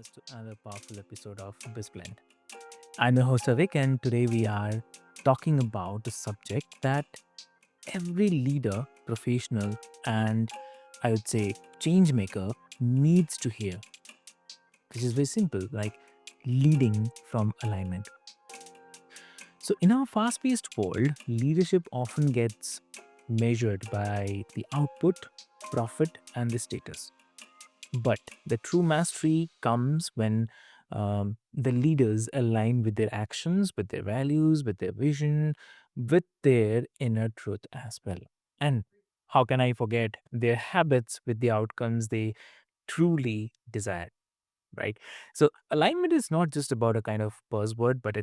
listeners, to another powerful episode of BizBlend. I'm your host, Avik, and today we are talking about a subject that every leader, professional, and I would say change maker needs to hear, which is very simple like leading from alignment. So, in our fast paced world, leadership often gets measured by the output, profit, and the status. But the true mastery comes when the leaders align with their actions, with their values, with their vision, with their inner truth as well. And how can I forget their habits with the outcomes they truly desire, right? So alignment is not just about a kind of buzzword, but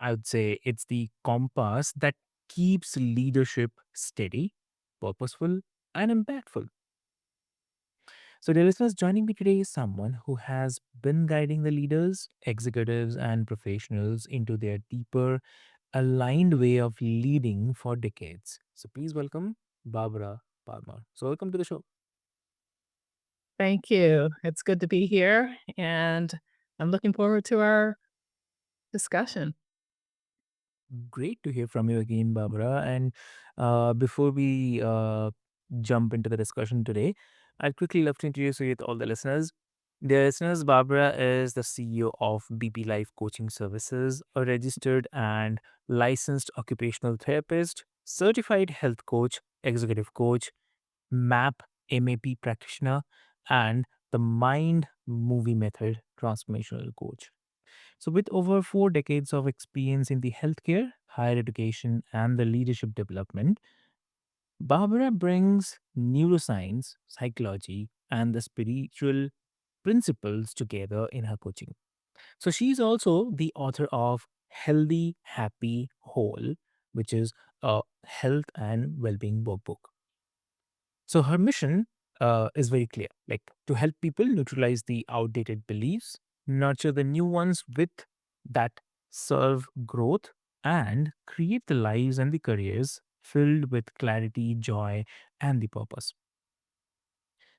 I would say, it's the compass that keeps leadership steady, purposeful, and impactful. So, dear listeners, joining me today is someone who has been guiding the leaders, executives, and professionals into their deeper, aligned way of leading for decades. So, please welcome Barbara Palmer. So, welcome to the show. Thank you. It's good to be here, and I'm looking forward to our discussion. Great to hear from you again, Barbara. And before we jump into the discussion today, I'd quickly love to introduce you with all the listeners. Dear listeners, Barbara is the CEO of BP Life Coaching Services, a registered and licensed occupational therapist, certified health coach, executive coach, MAP practitioner, and the Mind Movie Method transformational coach. So, with over 4 decades of experience in the healthcare, higher education, and the leadership development, Barbara brings neuroscience, psychology, and the spiritual principles together in her coaching. So, she's also the author of Healthy, Happy, Whole, which is a health and well being workbook. So her mission is very clear, like to help people neutralize the outdated beliefs, nurture the new ones with that serve growth, and create the lives and the careers filled with clarity, joy, and the purpose.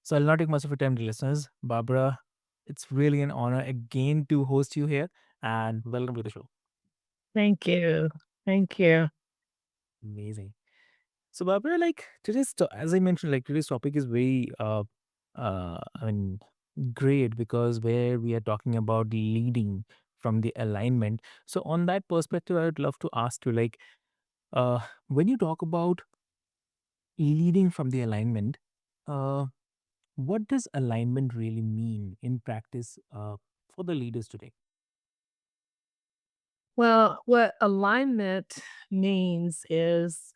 So I'll not take much of your time, dear listeners. Barbara, it's really an honor again to host you here, and welcome to the show. Thank you. Thank you. Amazing. So Barbara, like as I mentioned, like today's topic is very I mean great because where we are talking about leading from the alignment. So on that perspective, I would love to ask you, like, when you talk about leading from the alignment, uh, what does alignment really mean in practice for the leaders today? Well, what alignment means is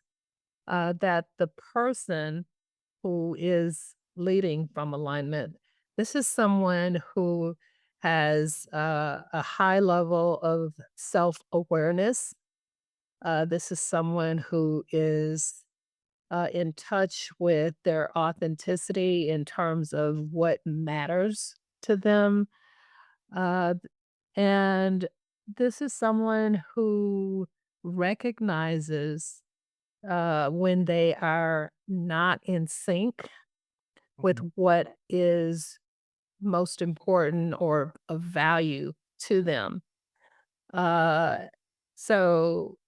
that the person who is leading from alignment, this is someone who has a high level of self awareness. This is someone who is in touch with their authenticity in terms of what matters to them. Uh, and this is someone who recognizes when they are not in sync with Mhm. what is most important or of value to them. Uh, so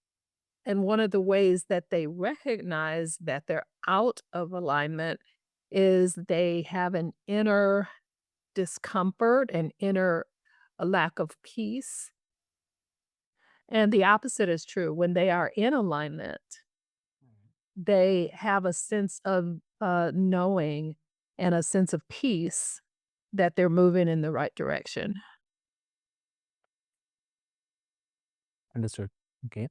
And one of the ways that they recognize that they're out of alignment is they have an inner discomfort, an inner a lack of peace. And the opposite is true. When they are in alignment, they have a sense of knowing and a sense of peace that they're moving in the right direction. Understood. Okay.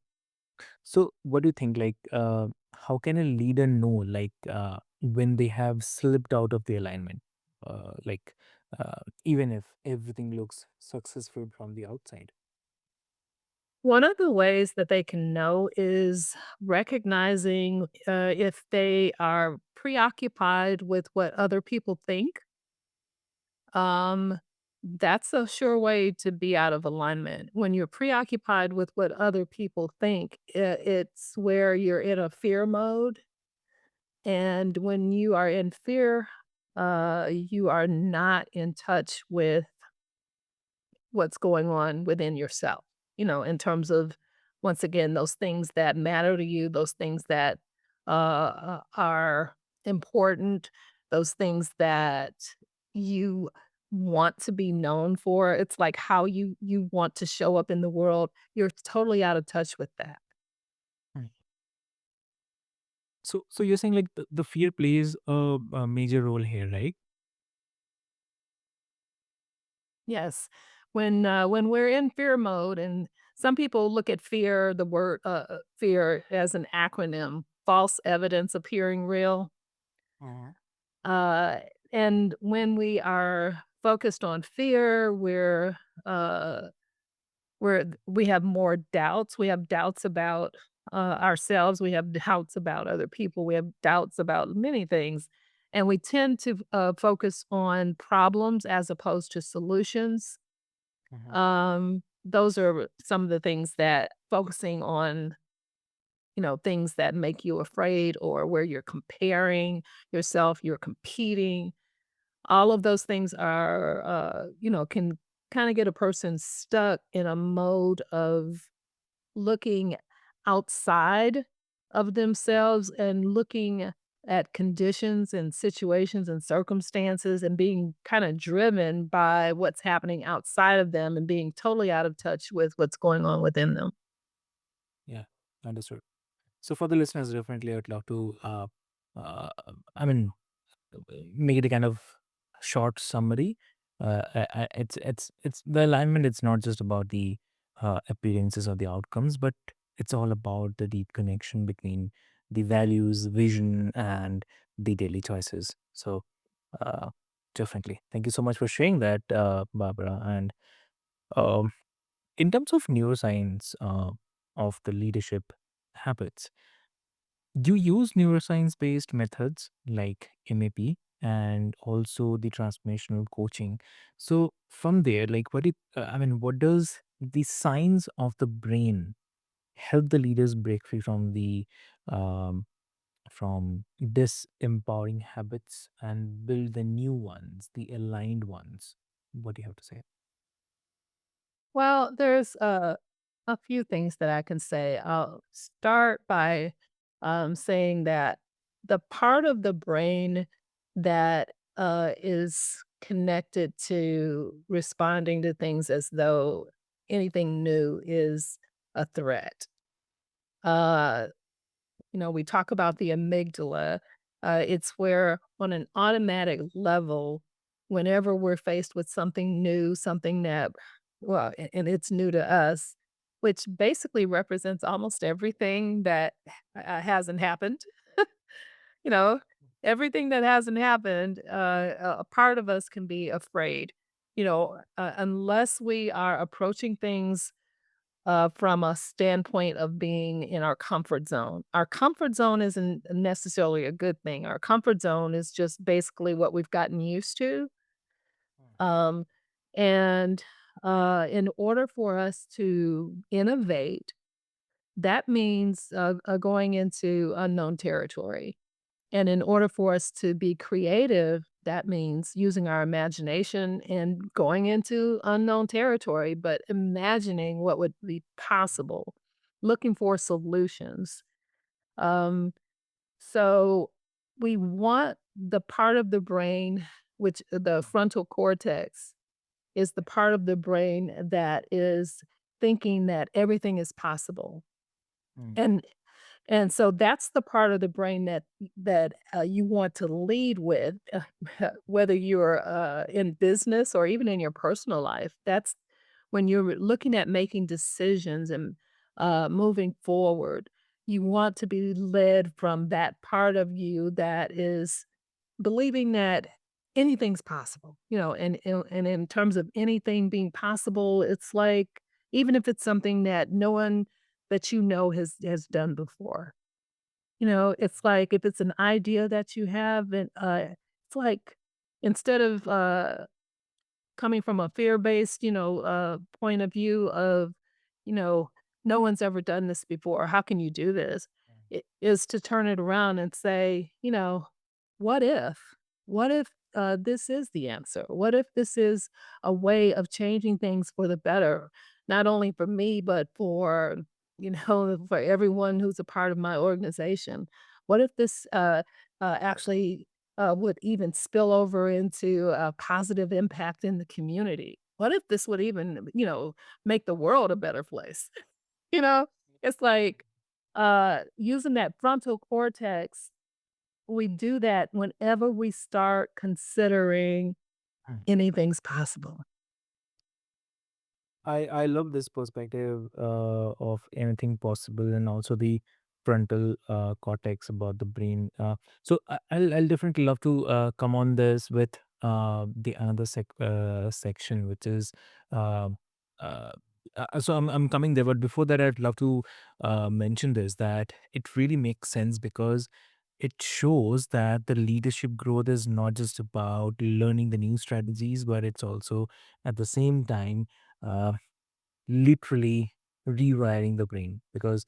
So, what do you think? Like, how can a leader know, like, when they have slipped out of the alignment? Like, even if everything looks successful from the outside. One of the ways that they can know is recognizing if they are preoccupied with what other people think. Um, that's a sure way to be out of alignment. When you're preoccupied with what other people think, it's where you're in a fear mode. And when you are in fear, you are not in touch with what's going on within yourself, in terms of, once again, those things that matter to you, those things that are important, those things that you want to be known for. It's like how you want to show up in the world. You're totally out of touch with that. Mm. So you're saying like the fear plays a major role here, right? Yes. When we're in fear mode, and some people look at fear, the word fear, as an acronym, false evidence appearing real. Mhm. Uh, and when we are focused on fear, uh, we have more doubts. We have doubts about ourselves. We have doubts about other people. We have doubts about many things, and we tend to focus on problems as opposed to solutions. Mhm. Those are some of the things that focusing on, things that make you afraid, or where you're comparing yourself, you're competing. All of those things are, can kind of get a person stuck in a mode of looking outside of themselves and looking at conditions and situations and circumstances and being kind of driven by what's happening outside of them and being totally out of touch with what's going on within them. Yeah, understood. So for the listeners, definitely I would love to, uh, I mean, make it a kind of short summary. It's the alignment. It's not just about the appearances or the outcomes, but it's all about the deep connection between the values, vision, and the daily choices. So, uh, definitely, thank you so much for sharing that, Barbara. And um, in terms of neuroscience of the leadership habits, you use neuroscience based methods like MAP and also the transformational coaching. So from there, like what does the science of the brain help the leaders break free um, from disempowering habits and build the new ones, the aligned ones? What do you have to say? Well, there's a few things that I can say. I'll start by saying that the part of the brain that is connected to responding to things as though anything new is a threat. Uh, we talk about the amygdala. It's where, on an automatic level, whenever we're faced with something new, something that, well, and it's new to us, which basically represents almost everything that hasn't happened. You know, everything that hasn't happened, a part of us can be afraid. Unless we are approaching things from a standpoint of being in our comfort zone. Our comfort zone isn't necessarily a good thing. Our comfort zone is just basically what we've gotten used to. Um, and in order for us to innovate, that means going into unknown territory. And in order for us to be creative, that means using our imagination and going into unknown territory, but imagining what would be possible, looking for solutions. Um, so we want the part of the brain, which the frontal cortex is the part of the brain that is thinking that everything is possible. Mm, And so that's the part of the brain that you want to lead with, whether you're, in business or even in your personal life. That's when you're looking at making decisions and, moving forward, you want to be led from that part of you that is believing that anything's possible, and in terms of anything being possible, it's like, even if it's something that no one that has done before. It's like if it's an idea that you have, and it's like, instead of coming from a fear-based, point of view of, you know, no one's ever done this before. How can you do this? mm, It is to turn it around and say, what if? What if this is the answer? What if this is a way of changing things for the better, not only for me, but for, for everyone who's a part of my organization? What if this actually would even spill over into a positive impact in the community? What if this would even, make the world a better place? You know, it's like using that frontal cortex, we do that whenever we start considering anything's possible. I love this perspective of anything possible, and also the frontal cortex about the brain. I'll definitely love to come on this with the another section, which is um uh, I'm coming there, but before that, I'd love to mention this, that it really makes sense because it shows that the leadership growth is not just about learning the new strategies, but it's also at the same time uh, literally rewiring the brain, because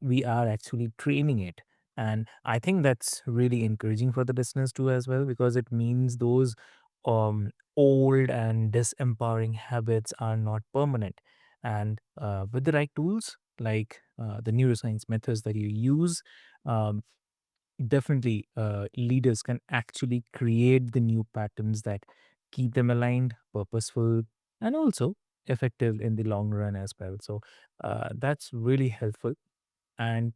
we are actually training it. And I think that's really encouraging for the listeners too, as well, because it means those old and disempowering habits are not permanent. And with the right tools, like the neuroscience methods that you use, um, definitely leaders can actually create the new patterns that keep them aligned, purposeful, and also effective in the long run as well. So that's really helpful. And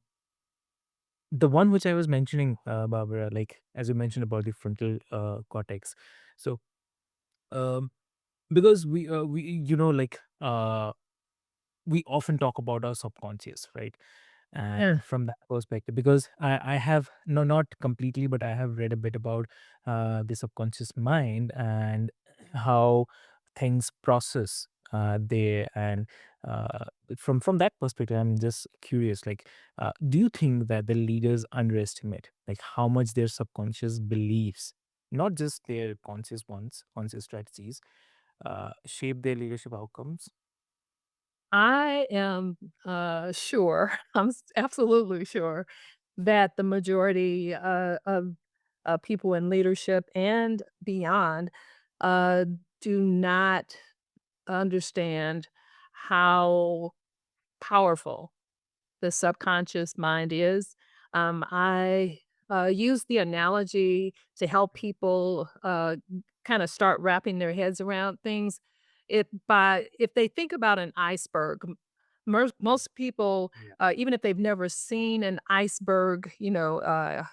the one which I was mentioning, Barbara, like as you mentioned about the frontal cortex. So um, because we like we often talk about our subconscious, right? And Yeah. from that perspective, because I have, no, not completely, but I have read a bit about the subconscious mind and how things process there. And uh, from that perspective, I'm just curious, like, do you think that the leaders underestimate like how much their subconscious beliefs, not just their conscious ones, conscious strategies, shape their leadership outcomes? I am sure, absolutely sure that the majority of people in leadership and beyond uh, do not understand how powerful the subconscious mind is. I use the analogy to help people kind of start wrapping their heads around things. If they think about an iceberg, most people, Yeah. even if they've never seen an iceberg,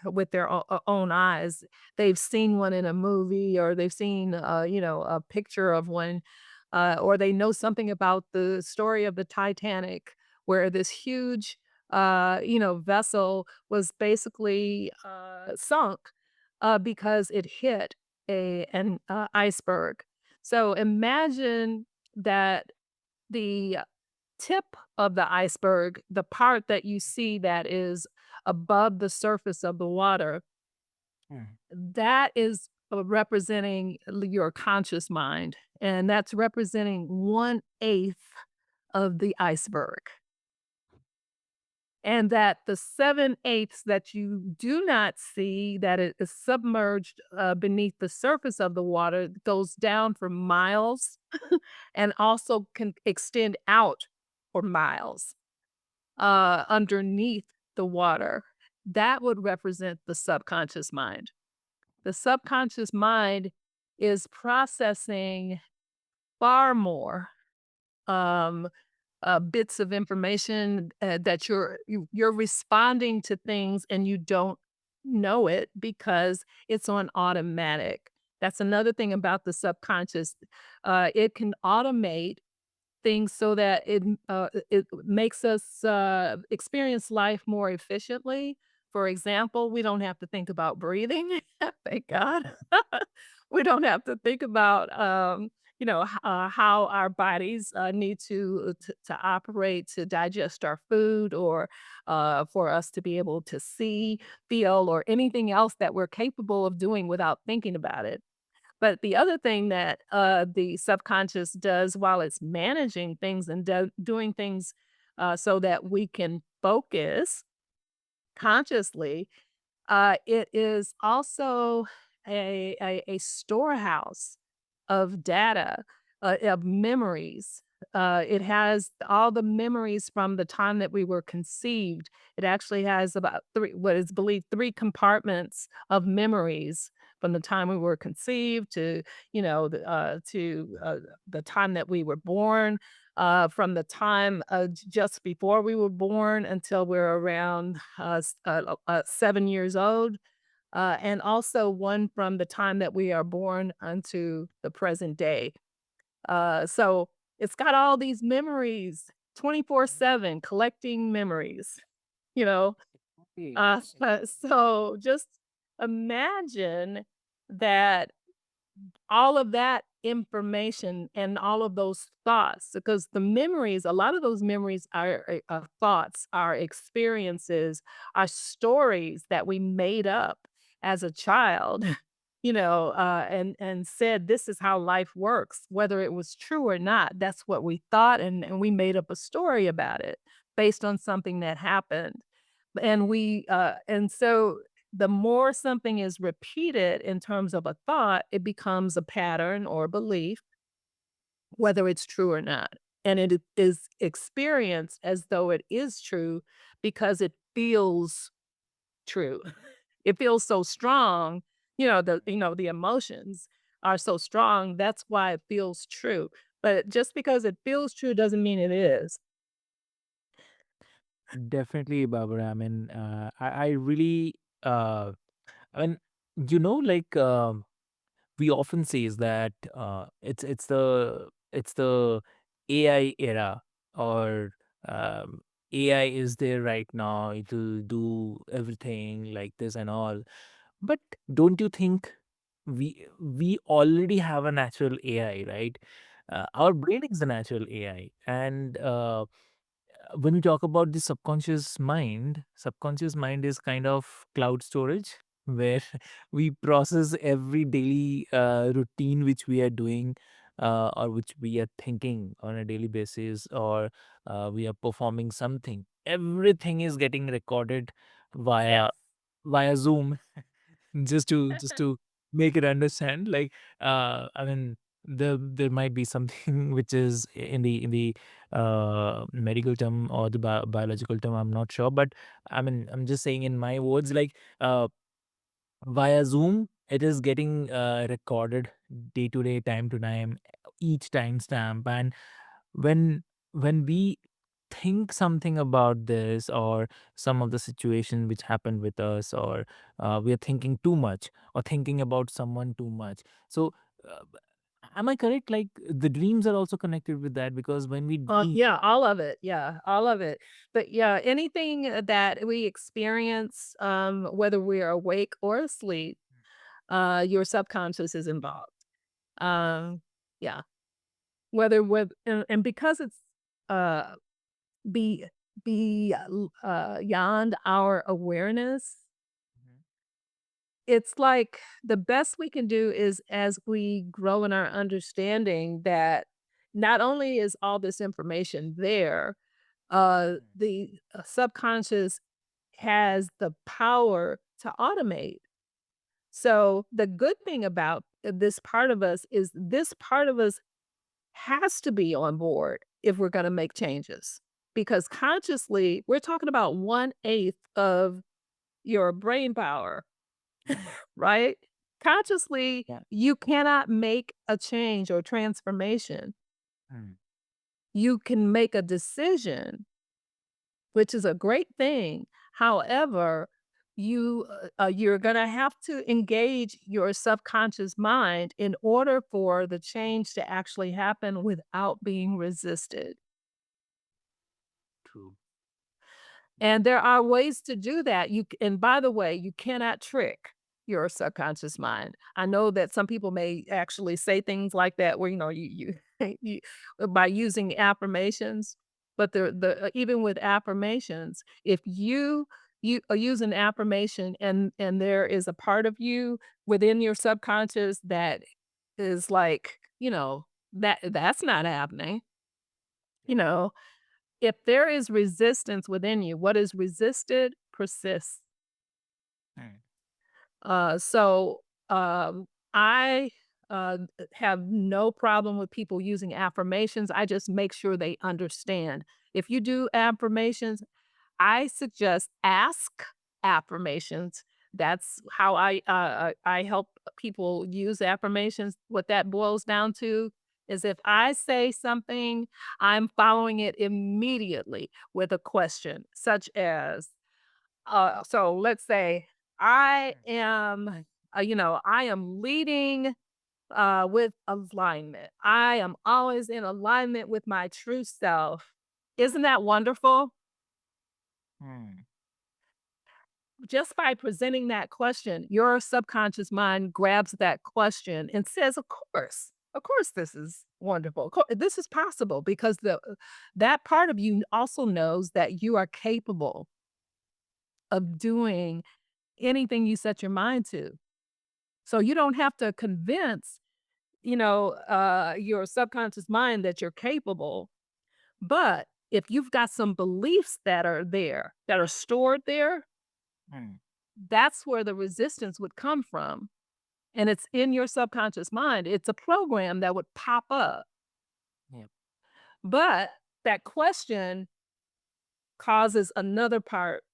with their own eyes, they've seen one in a movie, or they've seen, a picture of one, or they know something about the story of the Titanic, where this huge, vessel was basically sunk because it hit an iceberg. So imagine that the tip of the iceberg, the part that you see that is above the surface of the water, Mm. that is representing your conscious mind, and that's representing 1/8 of the iceberg. And that the 7/8 that you do not see, that it is submerged beneath the surface of the water, goes down for miles and also can extend out for miles underneath the water. That would represent the subconscious mind. The subconscious mind is processing far more um, bits of information that you're responding to things and you don't know it because it's on automatic. That's another thing about the subconscious. It can automate things so that it makes us, experience life more efficiently. For example, we don't have to think about breathing, thank God. We don't have to think about, how our bodies, need to operate, to digest our food, or, for us to be able to see, feel, or anything else that we're capable of doing without thinking about it. But the other thing that, the subconscious does while it's managing things and doing things, so that we can focus consciously, it is also a storehouse of data, of memories. It has all the memories from the time that we were conceived. It actually has about three, what is believed, three compartments of memories from the time we were conceived to, the time that we were born, from the time just before we were born until we're around 7 years old, and also one from the time that we are born unto the present day. So it's got all these memories 24/7, collecting memories, you know. Okay. So just imagine that all of that information and all of those thoughts, because the memories, a lot of those memories are thoughts, are experiences, are stories that we made up as a child. And said this is how life works, whether it was true or not. That's what we thought, and we made up a story about it based on something that happened. And so the more something is repeated in terms of a thought, it becomes a pattern or belief, whether it's true or not. And is experienced as though it is true because it feels true. It feels so strong, the emotions are so strong, that's why it feels true. But just because it feels true doesn't mean it is. Definitely, Barbara. I mean, I really, I mean, like, we often say is that it's the AI era, or AI is there right now. It'll do everything like this and all. But don't you think we already have a natural AI, right? Our brain is the natural AI, and when we talk about the subconscious mind is kind of cloud storage where we process every daily routine which we are doing, or which we are thinking on a daily basis, or we are performing something. Everything is getting recorded via Zoom, just to make it understand, like, I mean, there might be something which is in the medical term or the biological term, I'm not sure, but I mean, I'm just saying in my words, like, via Zoom, it is getting recorded day to day, time to time, each timestamp. And when we think something about this, or some of the situation which happened with us, or we are thinking too much, or thinking about someone too much. So, uh, am I correct? Like, the dreams are also connected with that, because when we dream. Yeah, all of it. Yeah, all of it. But yeah, anything that we experience, whether we are awake or asleep, your subconscious is involved. Um, yeah, whether with and because it's uh be beyond our awareness, it's like the best we can do is, as we grow in our understanding, that not only is all this information there, the subconscious has the power to automate. So the good thing about this part of us is this part of us has to be on board if we're going to make changes. Because consciously, we're talking about 1/8 of your brain power, right? Consciously, Yeah. you cannot make a change or transformation. You can make a decision, which is a great thing. However, you're gonna have to engage your subconscious mind in order for the change to actually happen without being resisted. True. And there are ways to do that. And by the way, you cannot trick your subconscious mind. I know that some people may actually say things like that where, you by using affirmations, but even with affirmations, if you use an affirmation, and there is a part of you within your subconscious that is like, that's not happening, you know, if there is resistance within you, what is resisted persists. Mm. So, I have no problem with people using affirmations. I just make sure they understand. If you do affirmations, I suggest ask affirmations. That's how I help people use affirmations. What that boils down to is if I say something, I'm following it immediately with a question, such as, so let's say I Mm, am, I am leading with alignment. I am always in alignment with my true self. Isn't that wonderful? mm. Just by presenting that question, your subconscious mind grabs that question and says, of course, this is wonderful. This is possible because that part of you also knows that you are capable of doing anything you set your mind to. So you don't have to convince, your subconscious mind that you're capable. But if you've got some beliefs that are there, that are stored there, Mm. that's where the resistance would come from. And it's in your subconscious mind. It's a program that would pop up. Yep. But that question causes another part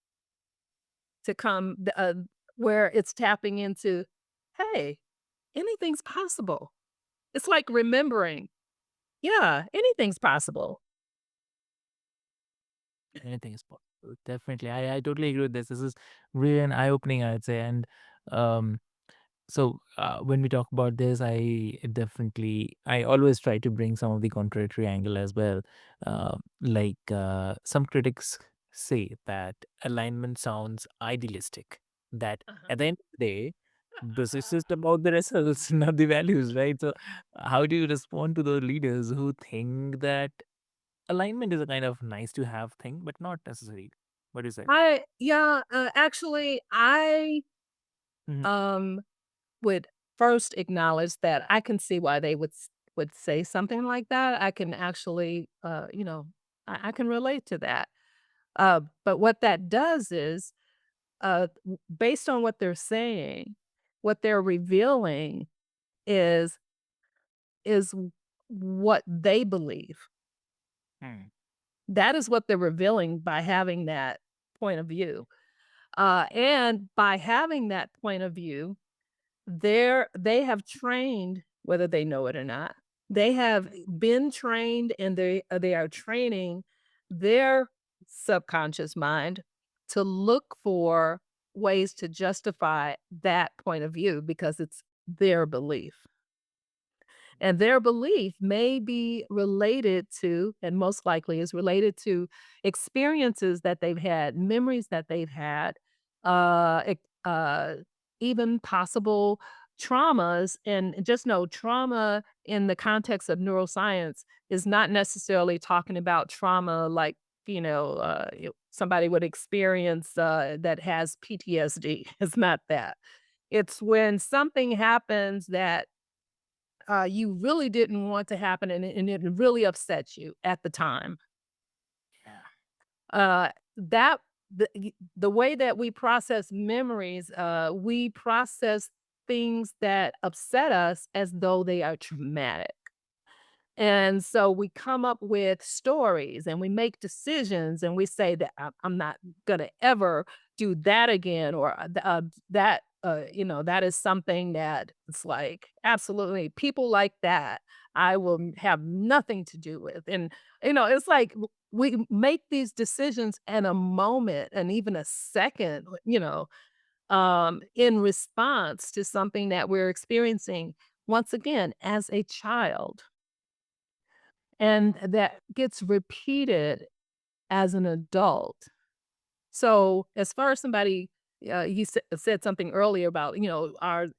to come where it's tapping into, hey, anything's possible. It's like remembering, yeah, anything's possible. Anything is possible. Definitely. I totally agree with this. This is really an eye-opening, I'd say. And um, when we talk about this, I always try to bring some of the contradictory angle as well. Some critics say that alignment sounds idealistic, that Uh-huh. at the end of the day, this is just about the results, not the values, right? So, how do you respond to those leaders who think that alignment is a kind of nice to have thing, but not necessary? What do you say? Actually, I Mhm. um would first acknowledge that I can see why they would say something like that. I can actually, I can relate to that. But what that does is, based on what they're saying, what they're revealing is is what they believe. Mm, That is what they're revealing by having that point of view. And by having that point of view, they have trained, whether they know it or not, they have been trained and they are training their subconscious mind to look for ways to justify that point of view because it's their belief. And their belief may be related to, and most likely is related to experiences that they've had, memories that they've had, even possible traumas. And just know trauma in the context of neuroscience is not necessarily talking about trauma like, somebody would experience that has PTSD. It's not that. It's when something happens that you really didn't want to happen and it really upsets you at the time. yeah. That the way that we process memories, we process things that upset us as though they are traumatic. And so we come up with stories and we make decisions and we say that I'm not going to ever do that again or that that is something that it's like absolutely people like that I will have nothing to do with. And it's like we make these decisions in a moment and even a second, in response to something that we're experiencing once again as a child. And that gets repeated as an adult. So, as far as somebody, you said something earlier about,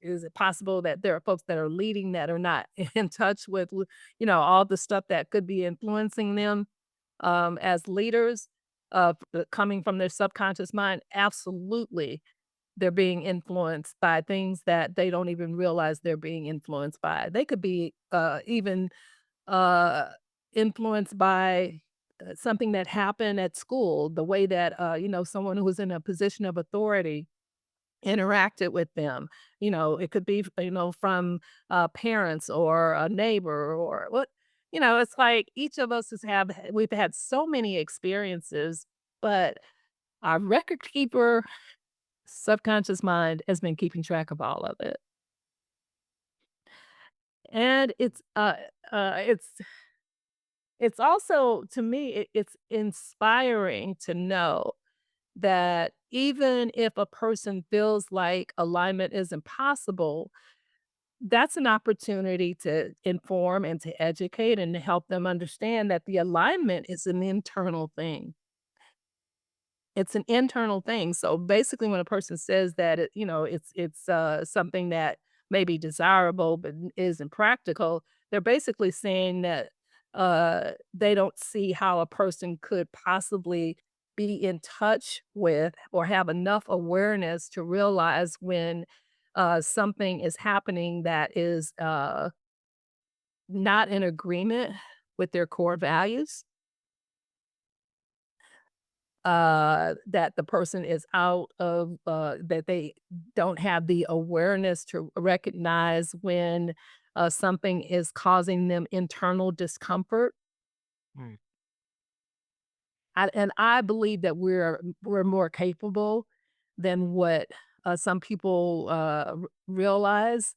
is it possible that there are folks that are leading that are not in touch with, all the stuff that could be influencing them as leaders coming from their subconscious mind? Absolutely. They're being influenced by things that they don't even realize they're being influenced by. They could be even uh, influenced by something that happened at school, the way that, someone who was in a position of authority interacted with them. It could be, from parents or a neighbor or what. It's like each of us we've had so many experiences, but our record keeper subconscious mind has been keeping track of all of it. And it's also, to me, it's inspiring to know that even if a person feels like alignment is impossible, that's an opportunity to inform and to educate and to help them understand that the alignment is an internal thing. It's an internal thing. So basically, when a person says that it's something that may be desirable but isn't practical, they're basically saying that they don't see how a person could possibly be in touch with or have enough awareness to realize when something is happening that is not in agreement with their core values, that the person is out of, that they don't have the awareness to recognize when something is causing them internal discomfort. Mm. And I believe that we're more capable than what some people realize.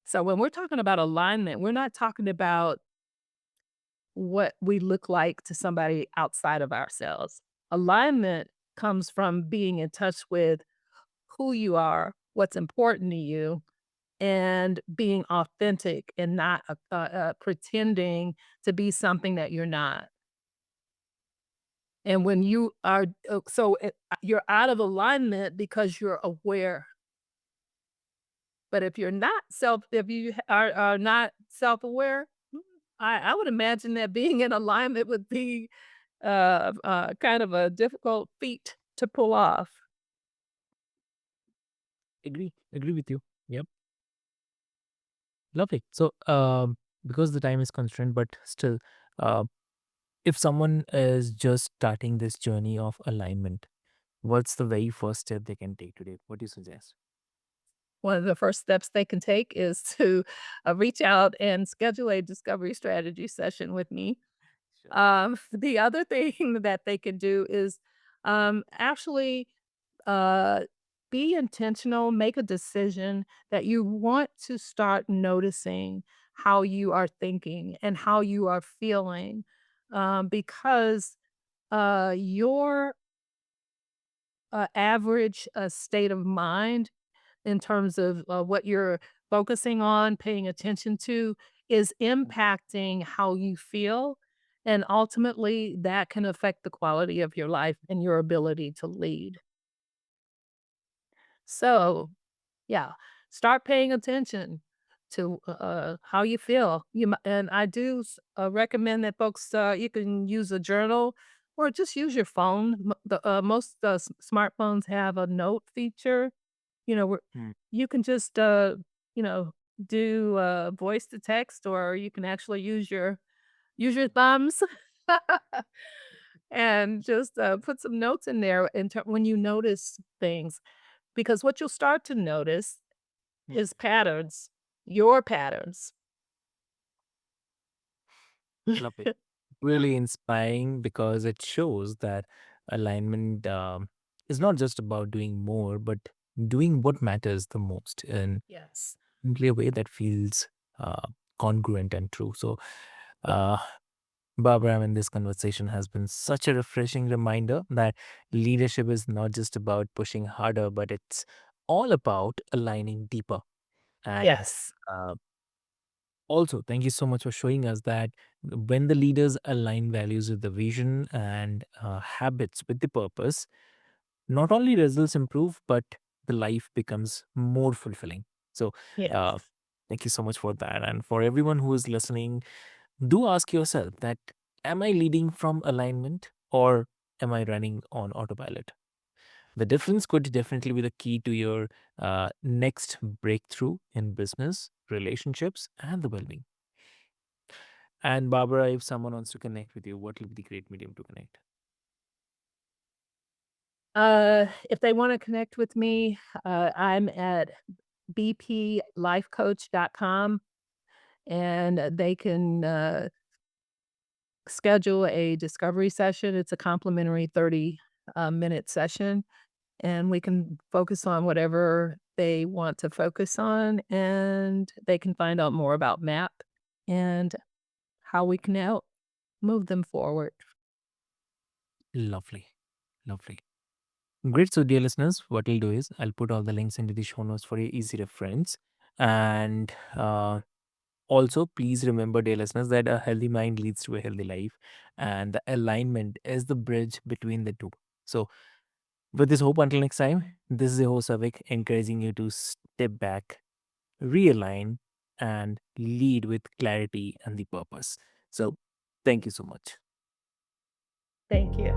So when we're talking about alignment, we're not talking about what we look like to somebody outside of ourselves. Alignment comes from being in touch with who you are, what's important to you, and being authentic and not pretending to be something that you're not. And when you are, you're out of alignment because you're aware. But if you are not self aware, I would imagine that being in alignment would be kind of a difficult feat to pull off. Agree with you. Yep. Lovely. So, because the time is constrained, but still, uh, if someone is just starting this journey of alignment, what's the very first step they can take today? What do you suggest? One of the first steps they can take is to reach out and schedule a discovery strategy session with me. Sure. The other thing that they can do is actually uh, be intentional, make a decision that you want to start noticing how you are thinking and how you are feeling, because your average state of mind in terms of what you're focusing on, paying attention to, is impacting how you feel. And ultimately, that can affect the quality of your life and your ability to lead. So, yeah, start paying attention to how you feel. And I do recommend that folks, you can use a journal or just use your phone. Most smartphones have a note feature, where Mm. you can just, you know, do, voice to text, or you can actually use your thumbs and just, put some notes in there when you notice things, because what you'll start to notice Mm. is patterns, your patterns. Love it. Really inspiring because it shows that alignment is not just about doing more, but doing what matters the most in Yes. simply a way that feels congruent and true. So, uh, Barbara, I mean, this conversation has been such a refreshing reminder that leadership is not just about pushing harder, but it's all about aligning deeper. And Yes. uh, also, thank you so much for showing us that when the leaders align values with the vision and habits with the purpose, not only results improve, but the life becomes more fulfilling. So, uh, Yes. thank you so much for that. And for everyone who is listening, do ask yourself that am I leading from alignment or am I running on autopilot? The difference could definitely be the key to your next breakthrough in business, relationships, and the well being. And Barbara, if someone wants to connect with you, what will be the great medium to connect? If they wanna connect with me, I'm at bplifecoach.com, and they can, schedule a discovery session. It's a complimentary 30, minute session, and we can focus on whatever they want to focus on, and they can find out more about MAP and how we can help move them forward. Lovely. Lovely. Great. So, dear listeners, what I'll do is I'll put all the links into the show notes for your easy reference. And also, please remember, dear listeners, that a healthy mind leads to a healthy life, and the alignment is the bridge between the two. So, with this hope, until next time, this is your host, Avik, encouraging you to step back, realign, and lead with clarity and the purpose. So, thank you so much. Thank you.